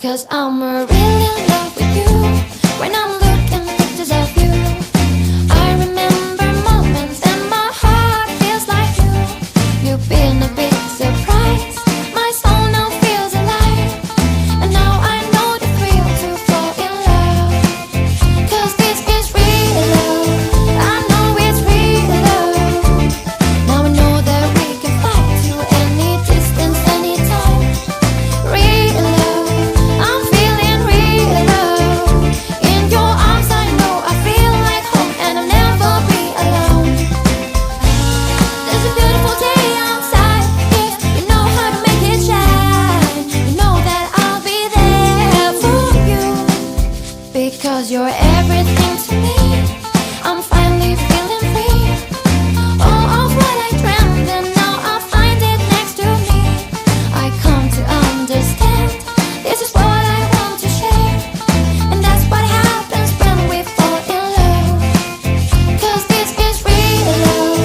'Cause I'm really in love with you. When I'm looking pictures of you, I remember moments and my heart feels like you. You've been a big surprise. My soul now feels alive. And now I know the thrill to fall in love. 'Cause this is real love. I know it's real love. Now I know that we can fly to any distance, anytime. Real love. I'm feeling real love. In your arms I know I feel like home, and I'll never be alone. There's a beautiful day outside. If you know how to make it shine, you know that I'll be there for you. Because you're everything to me. I'm finally feeling free. All of what I dreamed, and now I find it next to me. I come to understand. This is what I want to share. And that's what happens when we fall in love. 'Cause this is real love.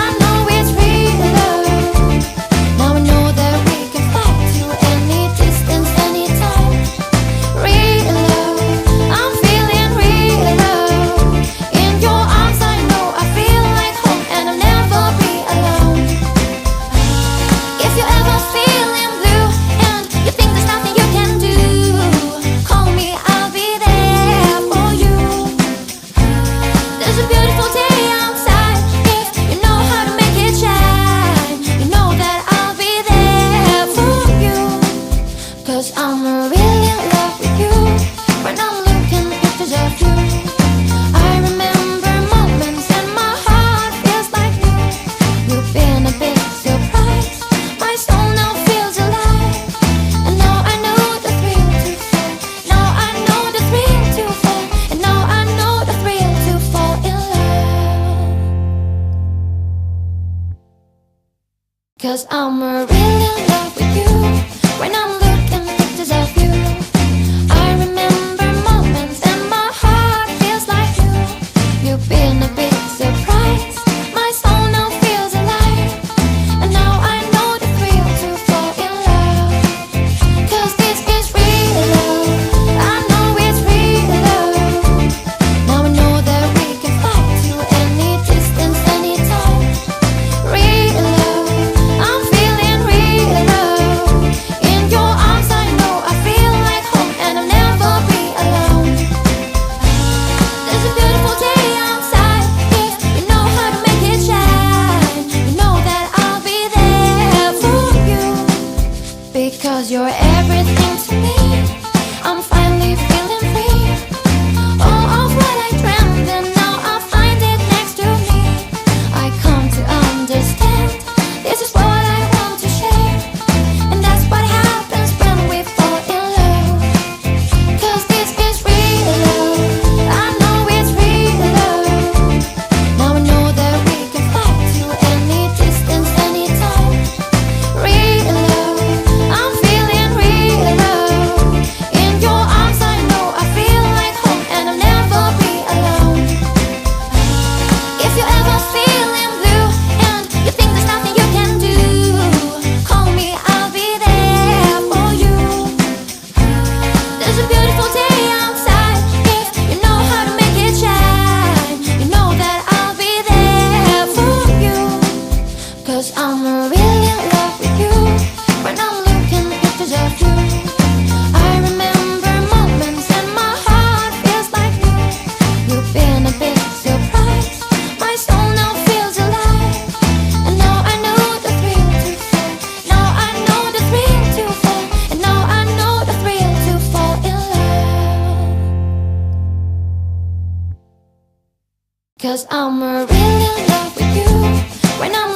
I know it's real love. Now I know that we can fly to any distance, anytime. Real love. I'm feeling real love. In your arms I know I feel like home, and I'll never be alone. If you're ever feeling blue and you think there's nothing you can do, call me, I'll be there for you. There's a beautiful day outside. If you know how to make it shine, you know that I'll be there for you. 'Cause I'm really in love with you. When I'm looking pictures of you, I remember moments and my heart feels like new. You've been a big surprise. My soul now feels alive. And now I know the thrill to fall. Now I know the thrill to fall. And now I know the thrill to fall in love. 'Cause I'm really in love with you. When I'm looking pictures of you, I remember moments and my heart feels like you. You've been a big surprise. My soul now feels alive. And now I know the thrill to fall in love. 'Cause this is real love. I know it's real love. Now I know that we can fly to any distance, anytime. Real love. I'm feeling real love. In your arms I know I feel like home, and I'll never be alone. There's a beautiful day outside. If you know how to make it shine, you know that I'll be there for you. Because you're everything to me. I'm finally feeling free. All of what I dreamed, and now I find it next to me. I come to understand. This is what I want to share. And that's what happens when we fall in love. 'Cause this is real love. I know it's real love. Now I know that we can fly to any distance, anytime. Real love. I'm feeling real love. In your arms I know I feel like home, and I'll never be alone. If you're ever feeling blue and you think there's nothing you can do, call me, I'll be there for you. There's a beautiful day outside. If you know how to make it shine, you know that I'll be there for you. 'Cause I'm really in love with you. When I'm looking pictures of you, I remember moments and my heart feels like new. You've been a big surprise. My soul now feels alive. And now I know the thrill to fall. Now I know the thrill to fall. And now I know the thrill to fall in love. 'Cause I'm really in love with you. When I'm